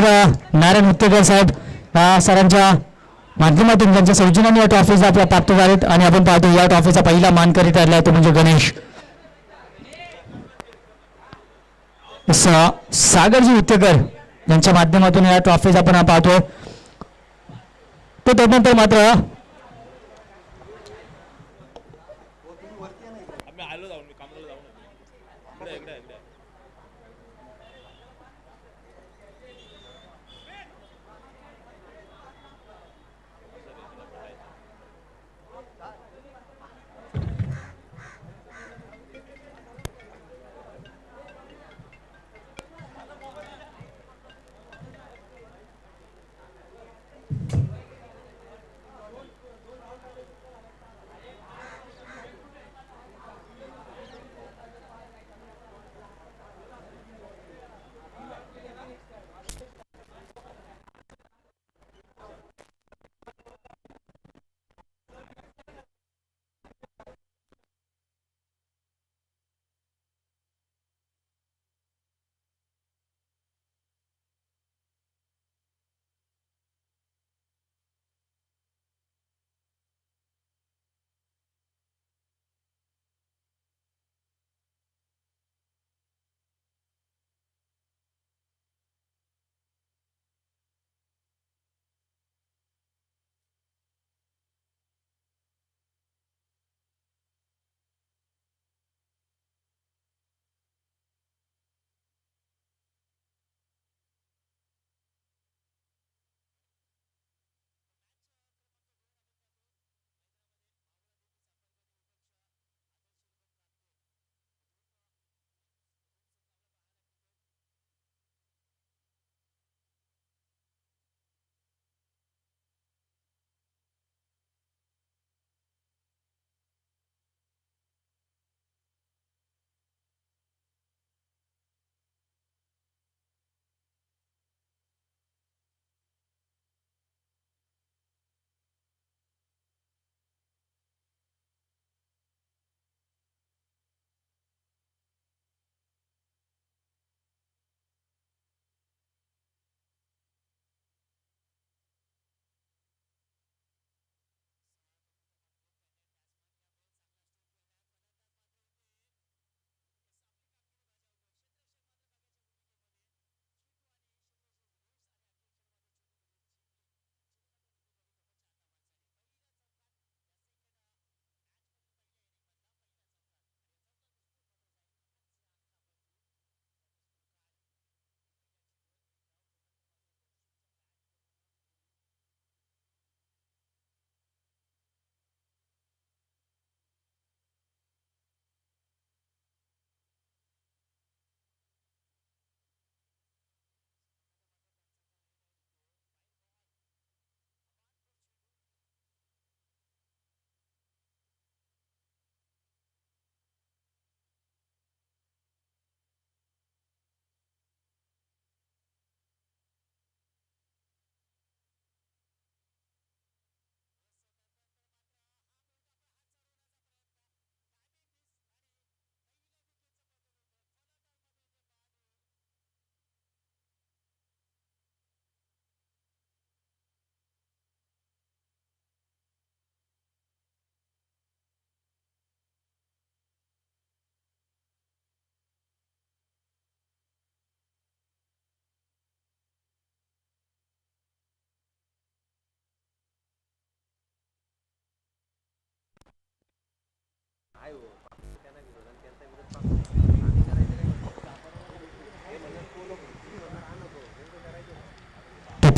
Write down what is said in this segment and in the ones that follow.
नारायण मुत्तेकर साहेब सरांच्या माध्यमातून त्यांच्या सौजन्याने या ट्रॉफीज आपल्या प्राप्त झालेत आणि आपण पाहतो या ट्रॉफीचा पहिला मानकरी ठरला आहे तो म्हणजे गणेश सागरजी मुत्तेकर यांच्या माध्यमातून या ट्रॉफीज आपण पाहतो. तो त्यानंतर मात्र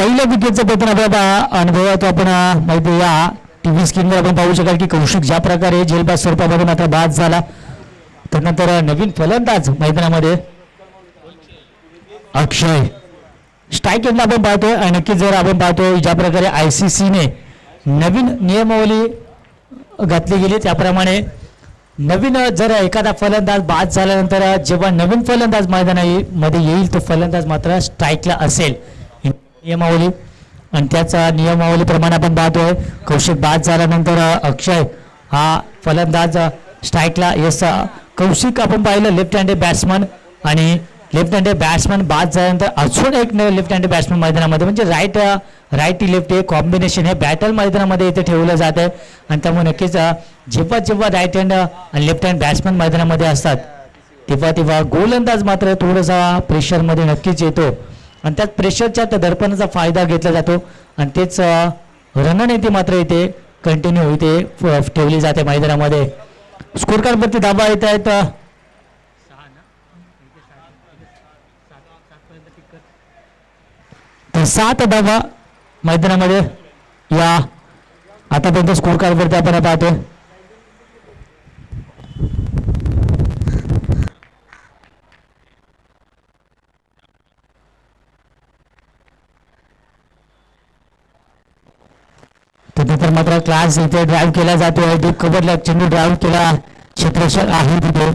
पहिल्या विकेटचं पतन आपल्याला अनुभवात आपण माहिती या टीव्ही स्क्रीनवर आपण पाहू शकाल की कौशिक ज्या प्रकारे झेलबाद स्वरूपामधून आता बाद झाला त्यानंतर नवीन फलंदाज मैदानामध्ये अक्षय स्ट्राईक एंडला आपण पाहतोय आणि नक्कीच जर आपण पाहतोय ज्या प्रकारे ICCने नवीन नियमावली घातली गेली त्याप्रमाणे नवीन जर एखादा फलंदाज बाद झाल्यानंतर जेव्हा नवीन फलंदाज मैदानामध्ये येईल तो फलंदाज मात्र स्ट्राईकला असेल नियमावली आणि त्याचा नियमावलीप्रमाणे आपण पाहतोय कौशिक बाद झाल्यानंतर अक्षय हा फलंदाज स्ट्राईकला यस कौशिक आपण पाहिलं लेफ्ट हँडेड बॅट्समन आणि लेफ्ट हँडेड बॅट्समन बाद झाल्यानंतर अजून एक लेफ्ट हँडेड बॅट्समन मैदानामध्ये म्हणजे राईट लेफ्ट हे कॉम्बिनेशन हे बॅटल मैदानामध्ये इथे ठेवलं जात आहे. आणि त्यामुळे नक्कीच जेव्हा राईट हँड आणि लेफ्ट हँड बॅट्समन मैदानामध्ये असतात तेव्हा गोलंदाज मात्र थोडासा प्रेशरमध्ये नक्कीच येतो आणि त्यात प्रेशरच्या त्या दडपणाचा फायदा घेतला जातो आणि तेच रणनीती मात्र इथे कंटिन्यू इथे ठेवली जाते मैदानामध्ये. स्कोर कार्डवरती धाबा येत आहेत. तर 7 धावा मैदानामध्ये या आतापर्यंत स्कोर कार्डवरती आपण पाहतोय. त्यानंतर मात्र क्लास इथे ड्राईव्ह केला जातोय. डीप कव्हरला चेंडू ड्राईव्ह केला क्षेत्ररक्षक आहे तिथे.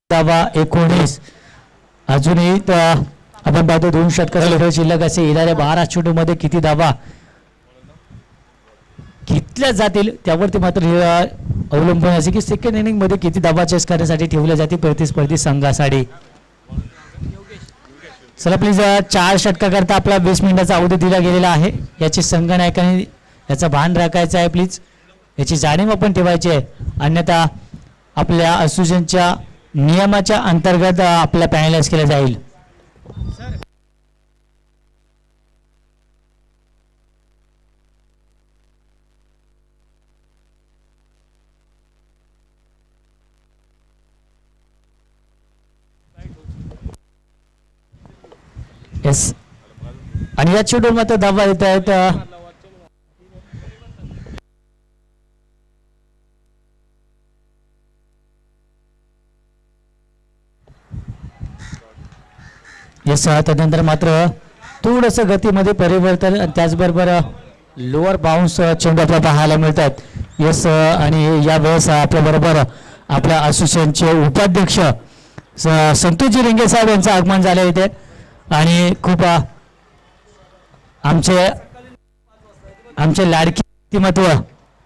धावा 19. अजूनही आपण पाहतो 2 षटकाचा शिल्लक असे येणाऱ्या 12 चेंडूमध्ये किती धावा घेतल्या जातील त्यावरती मात्र अवलंबून असे की सेकंड इनिंग मध्ये किती धावा चेस करण्यासाठी ठेवल्या जातील प्रतिस्पर्धी संघासाठी. चला प्लीज 4 षटकाकरता आपला 20 मिनिटाचा अवधी दिला गेलेला आहे. याची संघनायकाने याचा भान राखायचं आहे. प्लीज याची जाणीव आपण ठेवायची आहे. अन्यथा आपल्या असोसिएशनच्या नियमाच्या अंतर्गत आपल्या पॅनलाइज केलं जाईल. येस आणि या चेंडूवर मात्र धावा येत आहेत. येस त्यानंतर मात्र थोडंसं गतीमध्ये परिवर्तन आणि त्याचबरोबर लोअर बाउन्स चेंडू आपल्याला पाहायला मिळतात. येस आणि यावेळेस आपल्याबरोबर आपल्या असोसिएशनचे उपाध्यक्ष संतोषजी रिंगे साहेब यांचं आगमन झालं इथे आणि खूप आमचे लाडकी व्यक्तिमत्व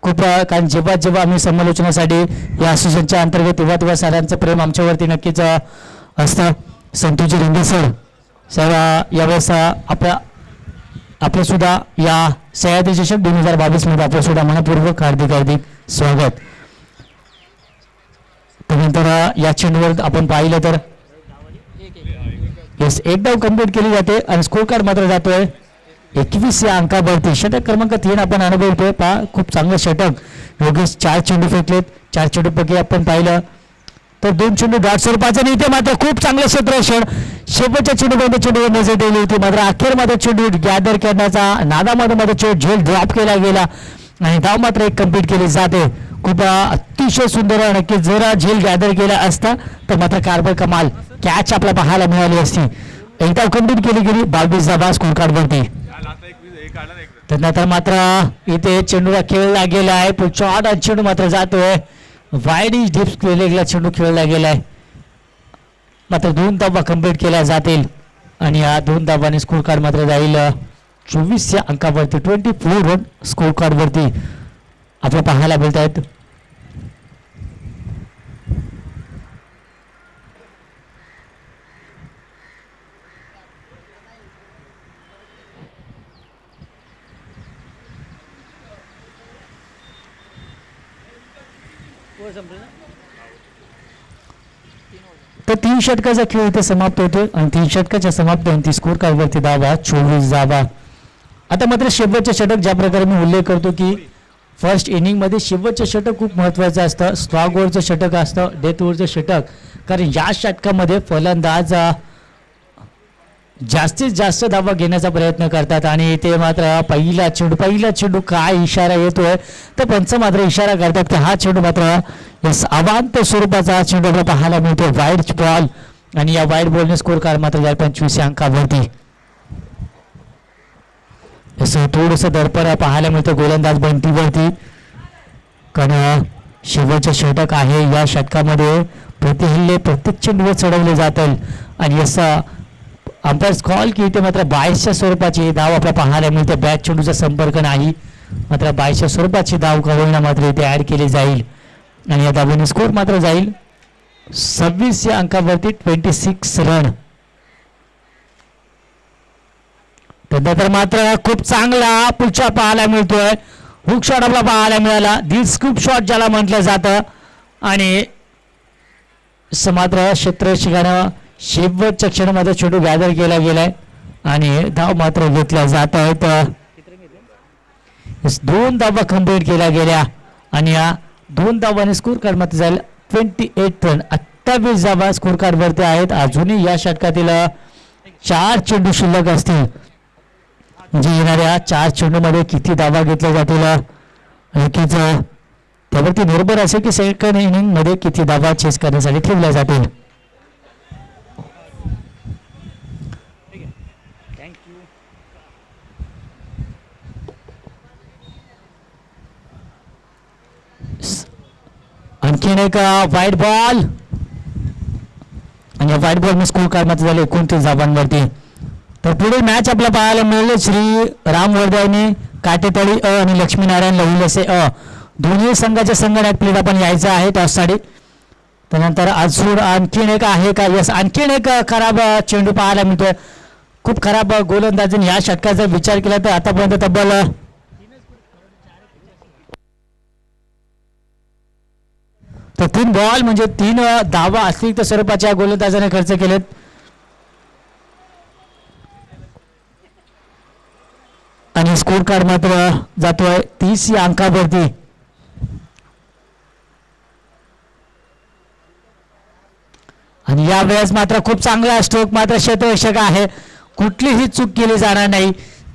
खूप कारण जेव्हा आम्ही समालोचनासाठी या असोसिएशनच्या अंतर्गत तेव्हा सरांचं प्रेम आमच्यावरती नक्कीच असतं. संतोषजी रिंगे सर यावेळेस आपलं सुद्धा या सह्याद्री चषक 2022 मध्ये आपलं सुद्धा मनपूर्वक हार्दिक स्वागत. त्यानंतर या चेंडूवर आपण पाहिलं तर येस एक डाव कंप्लीट केली जाते आणि स्कोर कार्ड मात्र जातोय 21 या अंकावरती. षटक क्रमांक 3 आपण अनुभवतोय. खूप चांगलं षटक योगेश 4 चेंडू फेकलेत. 4 चेंडूपैकी आपण पाहिलं तर 2 चेंडू डॉट स्वरूपाचा आणि इथे मात्र खूप चांगलं क्षेत्ररक्षण शेवटच्या चेंडूमध्ये चेंडूवर नजर ठेवली होती. मात्र अखेर मध्ये चेंडू गॅदर करण्याचा नादामध्ये मध्ये चेंडू झेल ड्रॉप केला गेला आणि धाव मात्र एक कंप्लीट केली जाते. खूप अतिशय सुंदर नक्की जर झेल गॅदर केला असता तर मात्र कारभार कमाल कॅच आपल्याला पाहायला मिळाली असती. एक धाव कंप्लीट केली गेली 22 धावा स्कोर कार्ड वरती. त्यानंतर मात्र इथे चेंडूला खेळला गेला आहे. शॉट आणि चेंडू मात्र जातोय वाईड डिप्स लेगला चेंडू खेळला गेलाय. मात्र 2 धावा कंप्लीट केल्या जातील आणि या 2 धावांनी स्कोर कार्ड मात्र जाईल 24 या अंकावरती. 24 रन स्कोर कार्ड वरती आपल्याला पाहायला मिळत आहेत. तर 3 षटकाचा खेळ इथे समाप्त होतो आणि 3 षटकाच्या समाप्तीनंतर स्कोर कार्डवरती धावा 24 धावा. आता मात्र शेवटचे षटक ज्या प्रकारे मी उल्लेख करतो की फर्स्ट इनिंग मध्ये शेवटचं षटक खूप महत्त्वाचं असतं. स्लॉग ओव्हरचं षटक असतं डेथ ओव्हरचं षटक कारण या षटकामध्ये फलंदाज जास्तीत जास्त धावा घेण्याचा प्रयत्न करतात आणि ते मात्र पहिला चेंडू काय इशारा येतोय तर पंच मात्र इशारा करतात की हा चेंडू मात्र अवांत स्वरूपाचा चेंडू आपल्याला पाहायला मिळतो वाईड बॉल आणि या वाईड बॉलने स्कोर कार्ड मात्र 25 अंकावरती. थोडस दडपण पाहायला मिळतं गोलंदाज बंटीवरती कारण शेवटचे षटक आहे. या षटकामध्ये प्रतिहल्ले प्रत्येक चेंडूवर चढवले जातील आणि असं अंपायर कॉल की इथे मात्र 22च्या स्वरूपाची धाव आपल्याला पाहायला मिळते. बॅट चेंडूचा संपर्क नाही मात्र 22च्या स्वरूपाची धाव कवळणा मात्र इथे ऍड केली जाईल आणि या धावेने स्कोर मात्र जाईल 26 या अंकावरती 26 रन. त्यानंतर मात्र खूप चांगला पुढच्या पाहायला मिळतोय. हुक शॉट आपला पाहायला मिळाला. दिस स्कूप शॉट ज्याला म्हटलं जातं आणि मात्र क्षेत्ररक्षकानं शेवटच्या क्षणामध्ये चेंडू गॅदर केला गेलाय आणि धाव मात्र घेतल्या जात आहेत. 2 धावा कंप्लीट केल्या गेल्या आणि या 2 धावांनी स्कोर कार्ड मध्ये जाईल 28 रन. 28 धावा स्कोर कार्ड वरती आहेत. अजूनही या षटकातील 4 चेंडू शिल्लक असतील म्हणजे येणाऱ्या 4 चेंडूमध्ये किती धावा घेतल्या जातील नक्कीच त्यावरती निर्भर असेल की सेकंड इनिंग मध्ये किती धावा चेस करण्यासाठी ठेवल्या जातील. आणखीन एक वाईड बॉल आणि व्हाईट बॉल स्कोर कार्डमध्ये झाले 29 धावांवरती. तर पुढे मॅच आपल्याला पाहायला मिळाले श्री राम वर्धानी काटेतळी अ आणि लक्ष्मीनारायण लहुलसे अ दोन्ही संघाच्या संघनायक प्लेट आपण यायचं आहे त्यासाठी. त्यानंतर अजून आणखीन एक आहे का? यस, आणखीन एक खराब चेंडू पाहायला मिळतोय. खूप खराब गोलंदाजी. या षटकाचा विचार केला तर आतापर्यंत तब्बल 3 बॉल म्हणजे 3 धावा अतिरिक्त स्वरूपाच्या गोलंदाजाने खर्च केलेत. आणि स्कोर कार्ड मात्र जातोय 30 या अंकावरती. आणि यावेळेस मात्र खूप चांगला स्ट्रोक मात्र क्षेत्ररक्षक आहे. कुठलीही चूक केली जाणार नाही.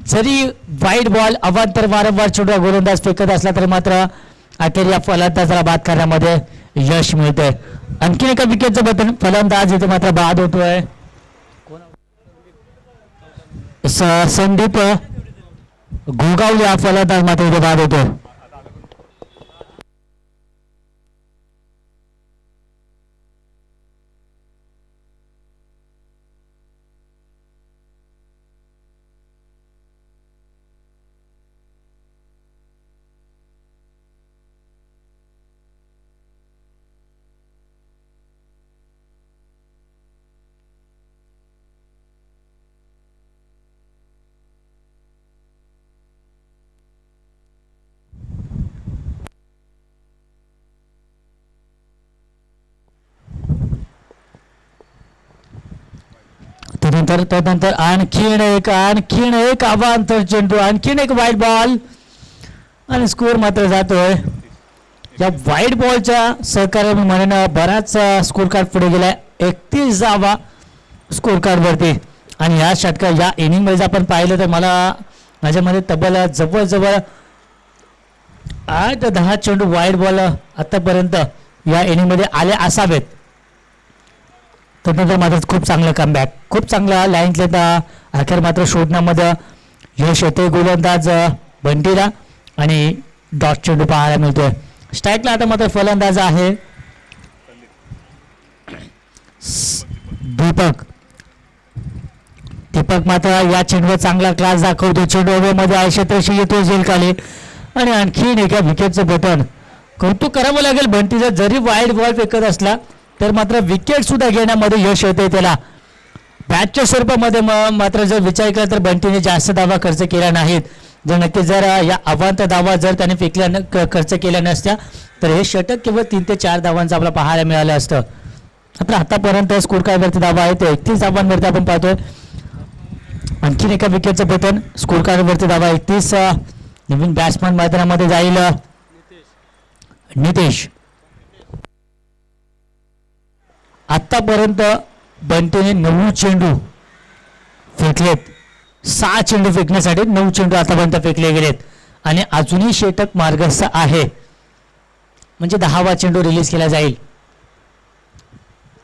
जरी वाईट बॉल अवांतर वारंवार छोटा गोलंदाज फेकत असला तरी मात्र अखेर या फलंदाजाला बाद करण्यामध्ये यश मिळतंय. आणखीन एका विकेटचं बटन फलंदाज इथे मात्र बाद होतोय. संदीप घोगावले हा फलंदाज मात्र इथे बाद होतो. त्यानंतर आणखीन एक अवांतर चेंडू, आणखीन एक वाईट बॉल आणि स्कोर मात्र जातोय. या वाईट बॉलच्या सहकार्याने म्हणून बराच स्कोर कार्ड पुढे गेलाय. 31 धावा स्कोर कार्ड वरती. आणि या षटका या इनिंग मध्ये आपण पाहिलं तर मला माझ्यामध्ये तब्बल जवळजवळ 8-10 चेंडू वाईट बॉल आतापर्यंत या इनिंग मध्ये आले असावेत. त्यानंतर मात्र खूप चांगलं कमबॅक, खूप चांगला लाईन अखेर मात्र शोधण्यामध्ये यश येते गोलंदाज बंटीला. आणि डॉट चेंडू पाहायला मिळतोय. स्ट्राईकला आता मात्र फलंदाज आहे दीपक मात्र या चेंडूवर चांगला क्लास दाखवतो. चेंडू मध्ये आहे, क्षेत्रशी येतो झेल खाली. आणि आणखीन एका विकेटचं बटन कौतुक करावं लागेल बंटीचं. जरी वाईट बॉल फेकत असला तर मात्र विकेट सुद्धा घेण्यामध्ये यश येते त्याला. बॅटच्या स्वरूपामध्ये मात्र जर विचार केला तर बंटीने जास्त धावा खर्च केल्या नाहीत. जर नक्की जर या अवांत धावा जर त्याने फेकल्या खर्च केल्या नसत्या तर हे षटक केवळ 3 ते 4 धावांचं आपल्याला पाहायला मिळालं असतं. आपल्या आतापर्यंत स्कोर कार्डवरती धावा आहे ते 31 धावांवरती आपण पाहतोय. आणखीन एका विकेटचं बटन स्कोर कार्डवरती धावा 31. नवीन बॅट्समन मैदानामध्ये जाईल नितेश. आतापर्यंत बंटीने 9 चेंडू फेकलेत. 6 चेंडू फेकण्यासाठी 9 चेंडू आतापर्यंत फेकले गेलेत. आणि अजूनही षटक मार्गस्थ आहे म्हणजे 10वा चेंडू रिलीज केला जाईल.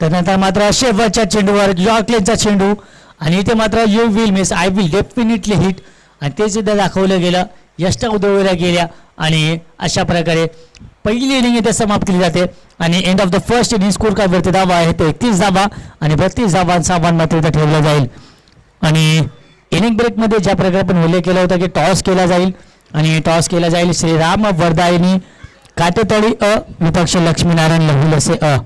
त्यानंतर मात्र शेवटच्या चेंडूवर यॉर्कलेनचा चेंडू आणि इथे मात्र you will miss, I will definitely hit. आणि ते सुद्धा दाखवलं गेलं. यष्टा उधळवल्या गेल्या. आणि अशा प्रकारे पहिली इनिंग इथे समाप्त केली जाते. आणि end of the first inning score कार्डवरती धावा आहे तो 31 धावा आणि 32 धावांचा आव्हान मात्र इथे ठेवलं जाईल. आणि इनिंग ब्रेकमध्ये ज्या प्रकारे आपण उल्लेख केला होता की टॉस केला जाईल आणि टॉस केला जाईल श्रीराम वर्धायनी काटेतळी अ विपक्ष लक्ष्मीनारायण लहुलसे अ.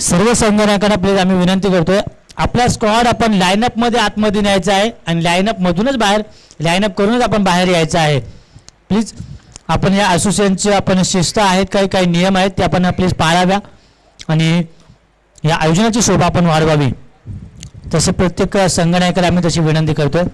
सर्व संघटनांना प्लीज आम्ही विनंती करतोय आपला स्क्वॉड आपण लाईनअप मध्ये आतमध्ये न्यायचा आहे आणि लाईनअप मधूनच बाहेर लाईनअप करूनच आपण बाहेर यायचं आहे. प्लीज आपण या असोसिएशनचे आपण शिस्त आहेत काही नियम आहेत ते आपण प्लीज पाळाव्या आणि या आयोजनाची शोभा आपण वाढवावी. तसे प्रत्येक संघटनाकडे आम्ही तशी विनंती करतोय.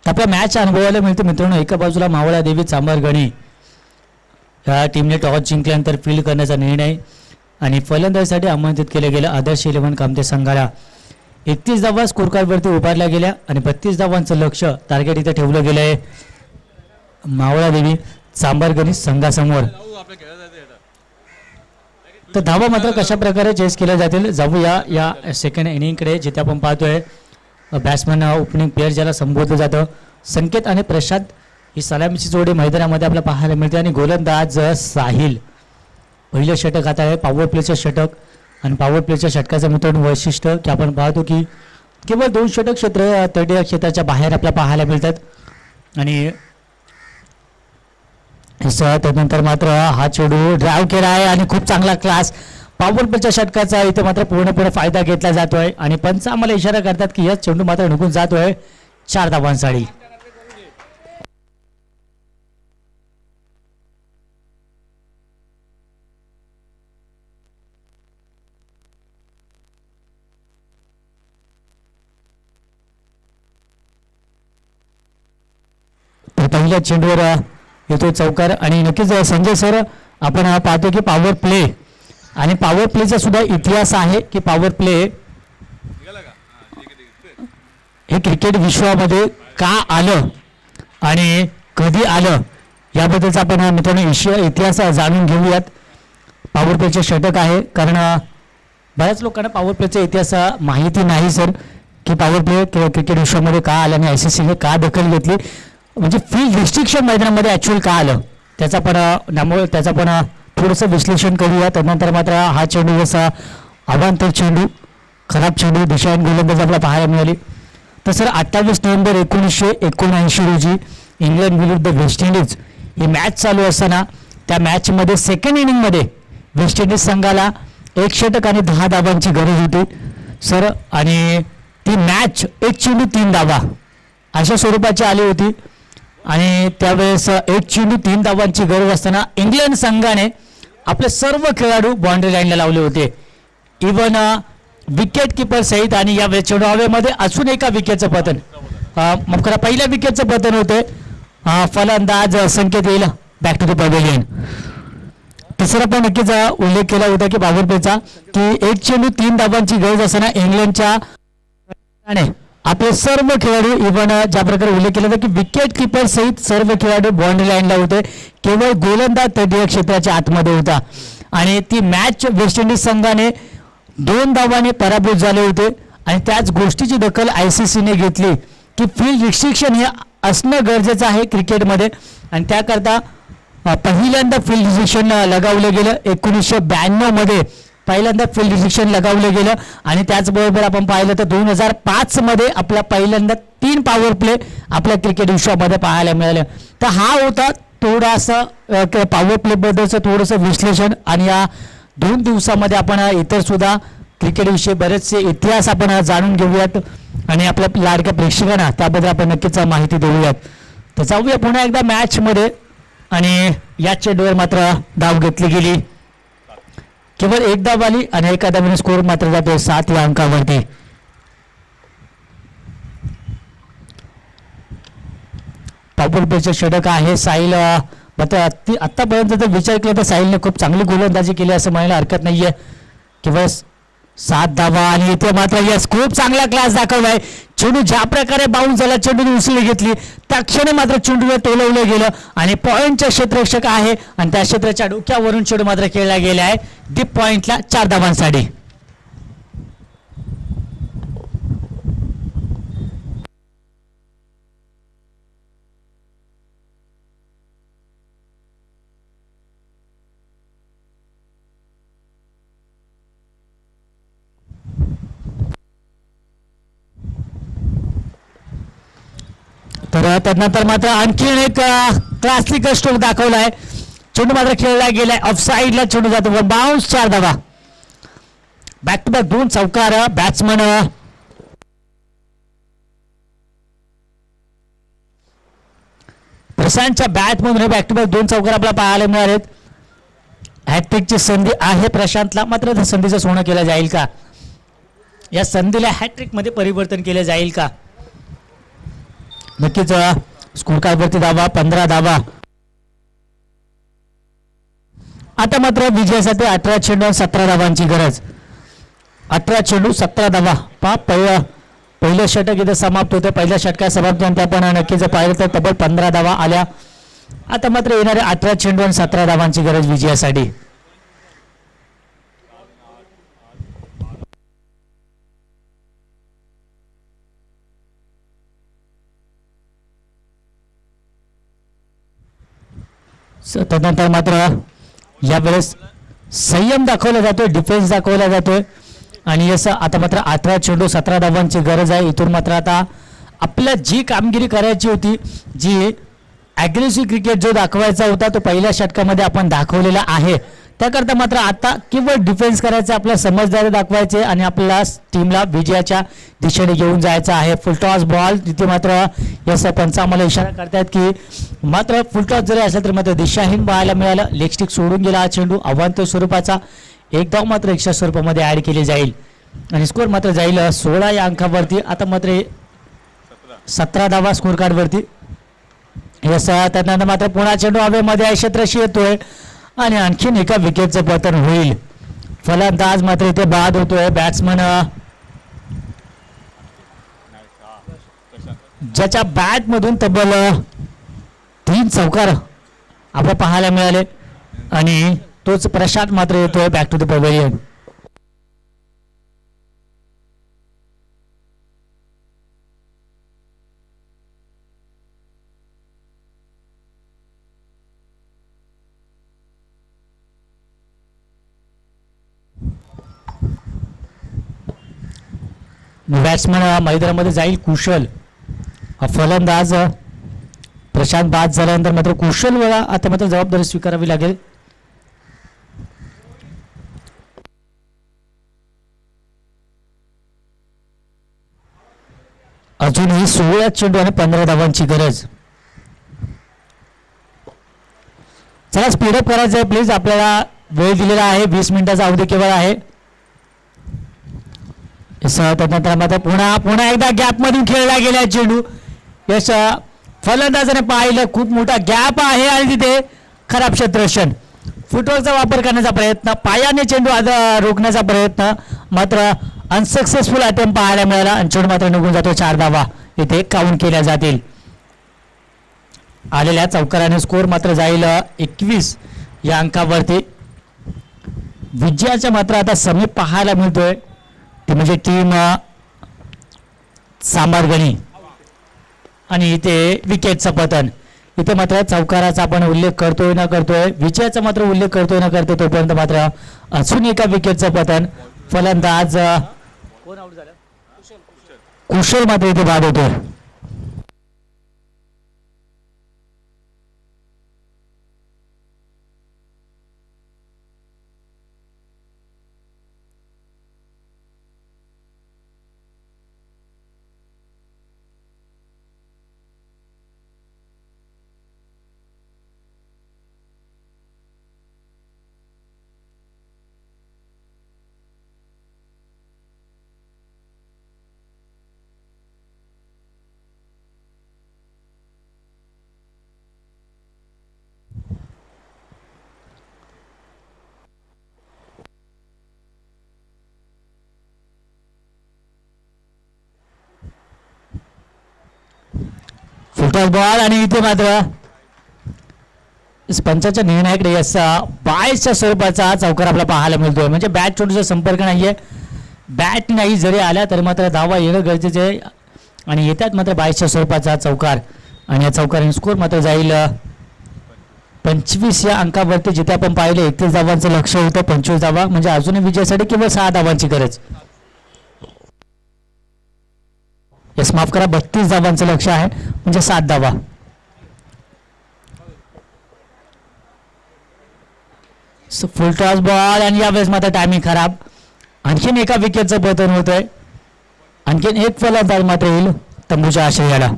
आपल्या मॅच अनुभवायला मिळतं मित्रांनो. एका बाजूला मावळा देवी चांभारगणी या टीमने टॉस जिंकल्यानंतर फील्ड करण्याचा निर्णय आणि फलंदाजीसाठी आमंत्रित केलं गेलं आदर्श 11 कामते संघाला. 31 धावा स्कोर कार्डवरती उभारल्या गेल्या आणि 32 धावांचं लक्ष टार्गेट इथे ठेवलं गेलं आहे मावळा देवी चांभारगणी संघासमोर. तर धावा मात्र कशा प्रकारे चेस केल्या जातील जाऊया या सेकंड इनिंगकडे, जिथे आपण पाहतोय बॅट्समन ओपनिंग प्लेअर ज्याला संबोधलं जातं संकेत आणि प्रशांत ही सलामीची जोडी मैदानामध्ये आपल्याला पाहायला मिळते. आणि गोलंदाज साहिल पहिलं षटक आता आहे पॉवर प्लेचं षटक. आणि पॉवर प्लेच्या षटकाचं मित्रांनो वैशिष्ट्य की आपण पाहतो की केवळ 2 षटक क्षेत्र तटीय क्षेत्राच्या बाहेर आपल्याला पाहायला मिळतात. आणि त्यानंतर मात्र हा चेंडू ड्राईव्ह केला आहे आणि खूप चांगला क्लास पॉवर प्लेच्या षटकाचा इथे मात्र पूर्णपणे फायदा घेतला जातोय. आणि पंच आम्हाला इशारा करतात की या चेंडू मात्र निघून जातोय 4 धावांसाठी. पहिल्या चेंडूवर येतो चौकार. आणि नक्कीच संजय सर आपण पाहतो की पॉवर प्ले आणि पॉवर प्लेचा सुद्धा इतिहास आहे की पॉवर प्ले हे क्रिकेट विश्वामध्ये का आलं आणि कधी आलं याबद्दलचा आपण मित्रांनो इतिहास जाणून घेऊयात. पॉवर प्लेचे षटक आहे कारण बऱ्याच लोकांना पॉवर प्लेचा इतिहास माहिती नाही सर की पॉवर प्ले क्रिकेट विश्वामध्ये का आलं आणि ICCने का दखल घेतली, म्हणजे फील्ड रिस्ट्रिक्शन मैदानामध्ये ॲक्च्युअल का आलं त्याचा पण थोडंसं विश्लेषण करूया. त्यानंतर मात्र हा चेंडू जसा अवांतर चेंडू खराब चेंडू दिशाहीन गोलंदाज आपल्याला पाहायला मिळाली. तर सर 28 नोव्हेंबर 1979 रोजी इंग्लंड विरुद्ध वेस्ट इंडिज ही मॅच चालू असताना त्या मॅचमध्ये सेकंड इनिंगमध्ये वेस्ट इंडिज संघाला 1 षटक आणि 10 धावांची गरज होती सर. आणि ती मॅच 1 चेंडू 3 धावा अशा स्वरूपाची आली होती. आणि त्यावेळेस 1 चेंडू 3 धावांची गरज असताना इंग्लंड संघाने आपले सर्व खेळाडू बाउंड्री लाईनला लावले होते, इव्हन विकेट किपर सहित. आणि या चेंडू हवेमध्ये अजून एका विकेटचं पतन मग खरं पहिल्या विकेटचं पतन होते. फलंदाज संकेत येईल बॅक टू द पवेलियन. तिसरा पण नक्कीच उल्लेख केला होता की पॉवर प्लेचा की 1 चेंडू 3 धावांची गरज असताना इंग्लंडच्या आपले सर्व खेळाडू इव्हन ज्या प्रकारे उल्लेख केला होता की विकेट किपर सहित सर्व खेळाडू बाउंड्री लाईनला होते, केवळ गोलंदाज तटीय क्षेत्राच्या आतमध्ये होता. आणि ती मॅच वेस्ट इंडिज संघाने 2 धावांनी पराभूत झाले होते. आणि त्याच गोष्टीची दखल ICCने घेतली की फील्ड रिस्ट्रिक्शन हे असणं गरजेचं आहे क्रिकेटमध्ये. आणि त्याकरता पहिल्यांदा फील्ड रिस्ट्रिक्शन लगावलं गेलं 1992 मध्ये पहिल्यांदा फील्ड रिस्ट्रिक्शन लगावलं गेलं. आणि त्याचबरोबर आपण पाहिलं तर 2005 मध्ये आपला पहिल्यांदा 3 पॉवर प्ले आपल्या क्रिकेट विश्वामध्ये पाहायला मिळाले. तर हा होता थोडासा पॉवर प्ले बद्दलचं थोडंसं विश्लेषण. आणि या 2 दिवसामध्ये आपण इतर सुद्धा क्रिकेट विषयी बरेचसे इतिहास आपण जाणून घेऊयात आणि आपल्या लाडक्या प्रेक्षकांना त्याबद्दल आपण नक्कीच माहिती देऊयात. तर जाऊया पुन्हा एकदा मॅचमध्ये. आणि या चेंडूवर मात्र धाव घेतली गेली, केवळ 1 धाव आली आणि एका धावेने स्कोर मात्र जातो 7 या अंकावरती. पॉवर प्लेचे षटक आहे साहिल. आतापर्यंत जर विचार केला तर साहिलने खूप चांगली गोलंदाजी केली असं म्हणायला हरकत नाहीये. केवळ 7 धावा आणि इथे मात्र यस खूप चांगला क्लास दाखवलाय. चेंडू ज्या प्रकारे बाउन्स झाला चेंडूने उचलली घेतली त्या क्षणी मात्र चेंडूला टोलवलं गेलं आणि पॉईंटचे क्षेत्ररक्षक आहे आणि त्या क्षेत्राच्या डोक्यावरून चेंडू मात्र खेळला गेला आहे डीप पॉईंटला 4 धावांसाठी. तर त्यानंतर मात्र आणखी एक क्लासिक स्ट्रोक दाखवलाय. चेंडू मात्र खेळला गेलाय ऑफ साईडला चेंडू जातो बाउन्स 4 धावा. बॅक टू बॅक 2 चौकार. बॅट्समन प्रशांतच्या बॅटमधून बॅक टू बॅक 2 चौकार आपल्याला पाहायला मिळाले. हॅट्रिकची संधी आहे प्रशांतला, मात्र त्या संधीचं सोनं केलं जाईल का. या संधीला हॅट्रिक मध्ये परिवर्तन केले जाईल का? नक्कीच स्कोर कार्डवरती धावा 15 धावा. आता मात्र विजयासाठी 18 चेंडू 17 धावांची गरज. 18 चेंडू 17 धावा. पहिलं षटक इथं समाप्त होतं. पहिल्या षटकात समाप्त नंतर आपण नक्कीच पाहिलं तर तब्बल 15 धावा आल्या. आता मात्र येणाऱ्या 18 चेंडू आणि 17 धावांची गरज विजयासाठी. तदनंतर मात्र यावेळेस संयम दाखवला जातोय, डिफेन्स दाखवला जातोय आणि असं आता मात्र 18 चेंडू 17 धावांची गरज आहे. इथून मात्र आता आपल्या जी कामगिरी करायची होती, जी ॲग्रेसिव्ह क्रिकेट जो दाखवायचा होता तो पहिल्या षटकामध्ये आपण दाखवलेला आहे. त्याकरता मात्र आता केवळ डिफेन्स करायचं, आपला समजदारी दाखवायचे आणि आपल्याला टीमला विजयाच्या दिशेने घेऊन जायचं आहे. फुलटॉस बॉल तिथे मात्र यस पंच आम्हाला इशारा करतात की मात्र फुलटॉस जरी असला तरी मात्र दिशाहीन पाहायला मिळालं. लेग स्टिक सोडून गेला हा चेंडू. अवांतर स्वरूपाचा एक धाव मात्र एक्स्ट्रा स्वरूपामध्ये ॲड केली जाईल आणि स्कोर मात्र जाईल 16 या अंकावरती. आता मात्र 17 धावा स्कोर कार्डवरती. यस त्यानंतर मात्र पुन्हा चेंडू हवेमध्ये क्षेत्रशी येतोय आणि आणखीन एका विकेटचं पतन होईल. फलंदाज मात्र इथे बाद होतोय. बॅट्समन ज्याच्या बॅट मधून तब्बल 3 चौकार आपल्याला पाहायला मिळाले आणि तोच प्रशांत मात्र येतोय back to the pavilion. Batsman मैदानामध्ये जाईल कुशल. फलंदाज प्रशांत बाद झाल्यानंतर मात्र कुशल वेळा आता मात्र जबाबदारी स्वीकारावी लागेल. अजूनही 16 चेंडू आणि 15 धावांची गरज. चला स्पीडअप करायचं आहे प्लीज. आपल्याला वेळ दिलेला आहे, 20 मिनिटाचा अवधी केवळ आहे. त्यानंतर मात्र पुन्हा एकदा गॅप मधून खेळला गेला चेंडू. यश फलंदाजाने पाहिलं खूप मोठा गॅप आहे आणि तिथे खराब क्षेत्ररक्षण. फुटवर्कचा वापर करण्याचा प्रयत्न, पायाने चेंडू रोखण्याचा प्रयत्न, मात्र अनसक्सेसफुल अटेम्प्ट पाहायला मिळाला आणि चेंडू मात्र निघून जातो. 4 धावा इथे काउंट केल्या जातील. आलेल्या चौकाराने स्कोर मात्र जाईल 21 या अंकावरती. विजयाच्या मात्र आता समीप पाहायला मिळतोय ती म्हणजे टीम सांबारगणी आणि इथे विकेटचं पतन. इथे मात्र चौकाराचा आपण उल्लेख करतोय न करतोय, विजयाचा मात्र उल्लेख करतोय न करतोय, तोपर्यंत मात्र अजून एका विकेटचं पतन. फलंदाज कुशल मात्र इथे बाद होतोय. फुटबॉल बॉल आणि इथे मात्र पंचाच्या निर्णायकडे असा बायच्या स्वरूपाचा चौकार आपल्याला पाहायला मिळतोय. म्हणजे बॅट चेंडूचा संपर्क नाहीये, बॅट नाही जरी आल्या तरी मात्र धावा येणं गरजेचे आहे आणि येतात मात्र बायच्या स्वरूपाचा चौकार आणि या चौकाराने स्कोर मात्र जाईल 25 या अंकावरती. जिथे आपण पाहिले 31 धावांचं लक्ष होतं, 25 धावा म्हणजे अजूनही विजयासाठी केवळ 6 धावांची गरज. यस माफ करा, 32 धावांचं लक्ष आहे म्हणजे 7 धावा. फुल टॉस बॉल आणि यावेळेस मात्र टायमिंग खराब. आणखीन एका विकेटचं पतन होत आहे. आणखीन एक फलंदाज मात्र येईल तंबूच्या आश्रयाला.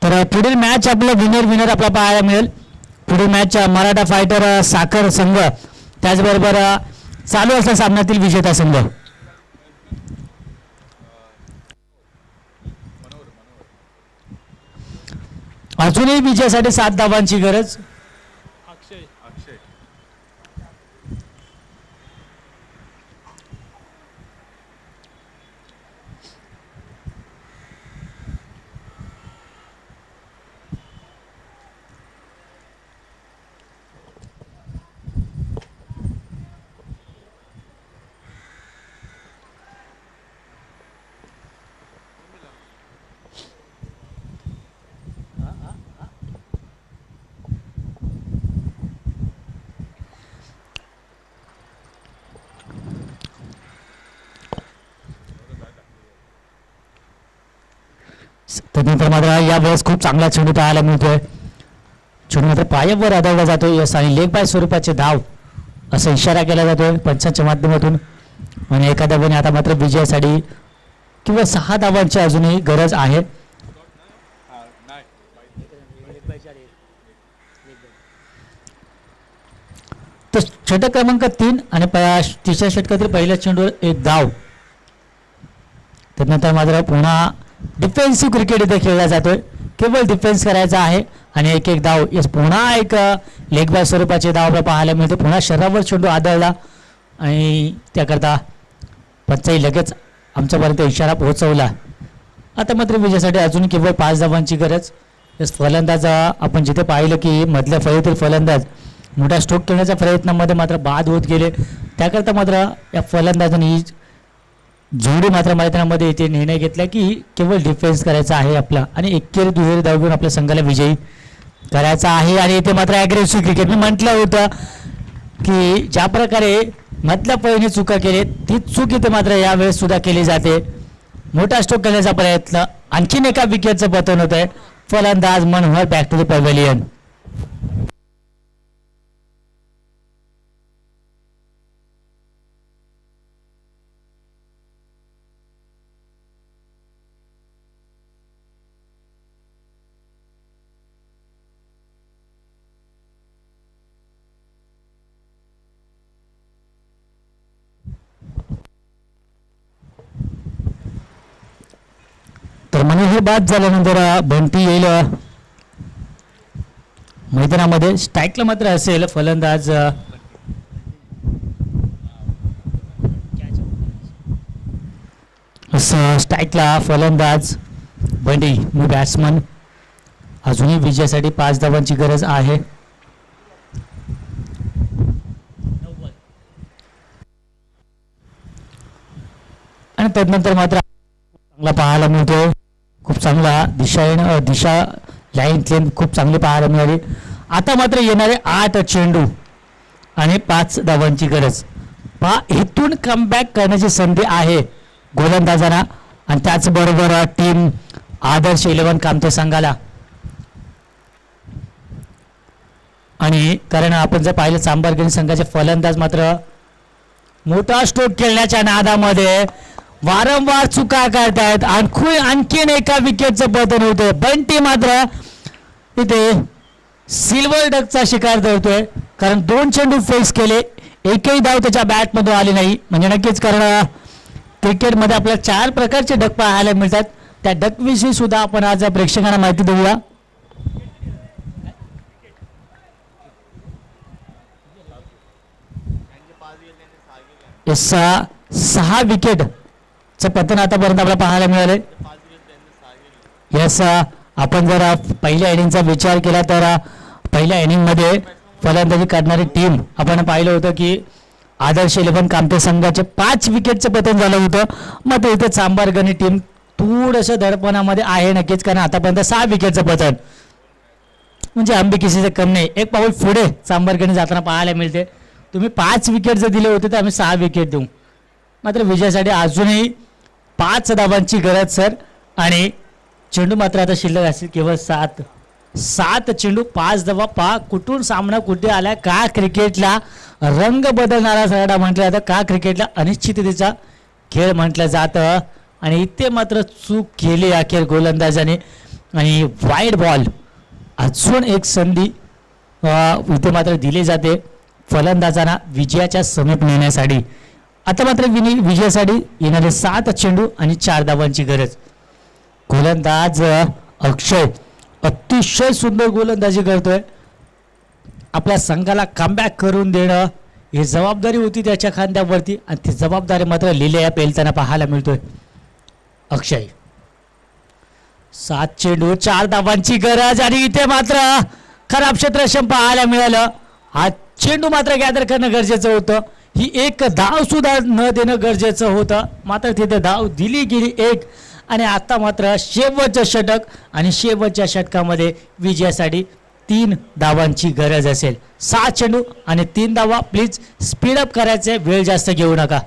तर पुढील मॅच आपलं विनर आपला पाहायला मिळेल. पुढील मॅच मराठा फायटर साखर संघ, त्याचबरोबर चालू असल्या सामन्यातील विजेता संघ. अजूनही विजयासाठी 7 धावांची गरज. त्यानंतर मात्र यावेळेस खूप चांगला चेंडू पाहायला मिळतोय. चेंडू मात्र पायावर आदळला जातोय. यस आणि लेग बाय स्वरूपाचे धाव असा इशारा केला जातोय पंचांच्या माध्यमातून. आणि एखाद्या वेळी आता मात्र विजयासाठी किंवा 6 धावांची अजूनही गरज आहे. तर षटक क्रमांक 3 आणि तिसऱ्या षटकातील पहिल्या चेंडूवर 1 धाव. त्यानंतर मात्र पुन्हा डिफेन्सिव्ह क्रिकेट इथे खेळला जातोय. केवळ डिफेन्स करायचा आहे आणि 1 धाव. यस पुन्हा एक लेग बाय स्वरूपाचे धाव आपल्याला पाहायला मिळते. पुन्हा शरीरावर चेंडू आदळला आणि त्याकरता पंचाही लगेच आमच्यापर्यंत इशारा पोहोचवला. आता मात्र विजयासाठी अजून केवळ 5 धावांची गरज. यस फलंदाज आपण जिथे पाहिलं की मधल्या फळीतील फलंदाज मोठा स्ट्रोक खेळण्याच्या प्रयत्नामध्ये मात्र बाद होत गेले. त्याकरता मात्र या फलंदाजांनी जोडी मात्र मैदानामध्ये इथे निर्णय घेतला की केवळ डिफेन्स करायचा आहे आपला आणि एकेरी दुहेरी धाव घेऊन आपल्या संघाला विजयी करायचा आहे. आणि इथे मात्र ॲग्रेसिव्ह क्रिकेट मी म्हटलं होतं की ज्या प्रकारे मधल्या फळीने चुका केली ती चूक इथे मात्र यावेळेस सुद्धा केली जाते. मोठा स्ट्रोक करण्याचा प्रयत्न, आणखीन एका विकेटचं पतन होत आहे. फलंदाज Manohar back to the pavilion. तर मनोहर बाद झाल्यानंतर बंटी येईल मैदानामध्ये. स्ट्राईकला मात्र असेल फलंदाज स्ट्राईकला फलंदाज बंटी मी बॅट्समन. अजूनही विजयासाठी 5 धावांची गरज आहे. आणि त्यानंतर मात्र चांगला पाहायला मिळतो. खूप चांगला दिशा लाईन क्लेम खूप चांगली पाहायला मिळाली. आता मात्र येणारे 8 चेंडू आणि 5 धावांची गरज. इथून कमबॅक करण्याची संधी आहे गोलंदाजांना आणि त्याचबरोबर टीम आदर्श 11 कामते संघाला. आणि कारण आपण जर पाहिलं चांबरगणी संघाचे फलंदाज मात्र मोठा स्ट्रोक खेळण्याच्या नादामध्ये वारंवार चुका करतायत. आणखीन एका विकेटचं पतन होतंय. बंटी मात्र इथे सिल्वर डकचा शिकार धरतोय कारण 2 चेंडू फेस केले, एकही धाव त्याच्या बॅटमधून आली नाही. म्हणजे नक्कीच कारण क्रिकेटमध्ये आपल्याला 4 प्रकारचे डक पाहायला मिळतात. त्या डकविषयी सुद्धा आपण आज प्रेक्षकांना माहिती देऊया. यस 6 विकेटचं पतन आतापर्यंत आपल्याला पाहायला मिळाले. यस आपण जर पहिल्या इनिंगचा विचार केला तर पहिल्या इनिंगमध्ये फलंदाजी करणारी टीम आपण पाहिलं होतं की आदर्श 11 कामते संघाचे 5 विकेटचं पतन झालं होतं. मग इथे चांबरगणी टीम थोडंसं दडपणामध्ये आहे नक्कीच कारण आतापर्यंत 6 विकेटचं पतन म्हणजे आंबे किसीचे कम नाही. एक पाऊल पुढे चांबरगणी जाताना पाहायला मिळते. तुम्ही 5 विकेट जर दिले होते तर आम्ही 6 विकेट देऊ. मात्र विजयासाठी अजूनही 5 धावांची गरज सर. आणि चेंडू मात्र आता शिल्लक असेल केवळ 7 चेंडू 5 धावा. कुठून सामना कुठे आलाय, का क्रिकेटला रंग बदलणारा सगळा म्हटलं जातं, का क्रिकेटला अनिश्चिततेचा खेळ म्हटलं जातं. आणि इथे मात्र चूक केली अखेर गोलंदाजाने आणि वाईड बॉल. अजून एक संधी इथे मात्र दिली जाते फलंदाजांना विजयाच्या समीप नेण्यासाठी. आता मात्र विजयासाठी येणारे 7 चेंडू आणि 4 धावांची गरज. गोलंदाज अक्षय अतिशय सुंदर गोलंदाजी करतोय. आपल्या संघाला कमबॅक करून देणं ही जबाबदारी होती त्याच्या खांद्यावरती आणि ती जबाबदारी मात्र लिहिल्या पेलताना पाहायला मिळतोय. अक्षय 7 चेंडू 4 धावांची गरज आणि इथे मात्र खराब क्षेत्ररक्षण पाहायला मिळालं. हा चेंडू मात्र गॅदर करणं गरजेचं होतं. ही एक धाव सुद्धा न देणं गरजेचं होतं. मात्र तिथे धाव दिली गेली एक. आणि आता मात्र शेवटचं षटक आणि शेवटच्या षटकामध्ये विजयासाठी 3 धावांची गरज असेल. 7 चेंडू आणि 3 धावा. प्लीज स्पीडअप करायचे, वेळ जास्त घेऊ नका.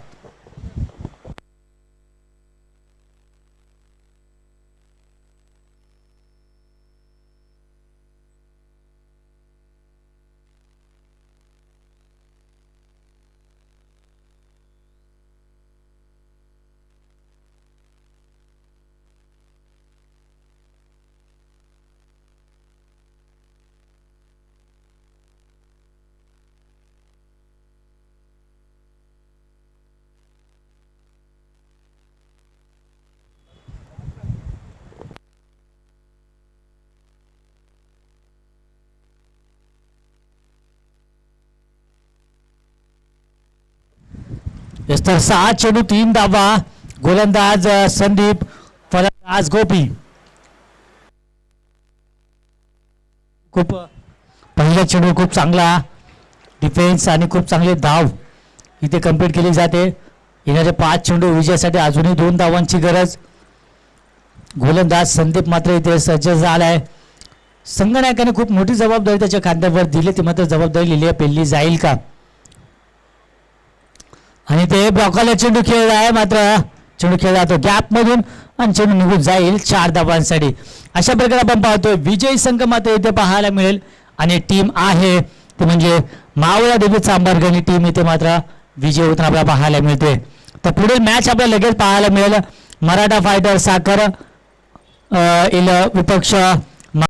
तर 6 चेंडू 3 धावा. गोलंदाज संदीप, फलंदाज गोपी. खूप पहिला चेंडू खूप चांगला डिफेन्स आणि खूप चांगली धाव इथे कंप्लीट केली जाते. येणारे 5 चेंडू विजयासाठी अजूनही 2 धावांची गरज. गोलंदाज संदीप मात्र इथे सज्ज झालाय. संघनायकाने खूप मोठी जबाबदारी त्याच्या खांद्यावर दिली. ती मात्र जबाबदारी लिहिली पेलली जाईल का. आणि ते ब्लॉकला चेंडू खेळला आहे. मात्र चेंडू खेळला जातो गॅप मधून आणि चेंडू निघून जाईल 4 धावांसाठी. अशा प्रकारे आपण पाहतोय विजयी संघ मात्र इथे पाहायला मिळेल. आणि टीम आहे ते म्हणजे मावळा देवी चांभारगणी टीम इथे मात्र विजय होताना आपल्याला पाहायला मिळते. तर पुढील मॅच आपल्याला लगेच पाहायला मिळेल. मराठा फायटर साखर विपक्ष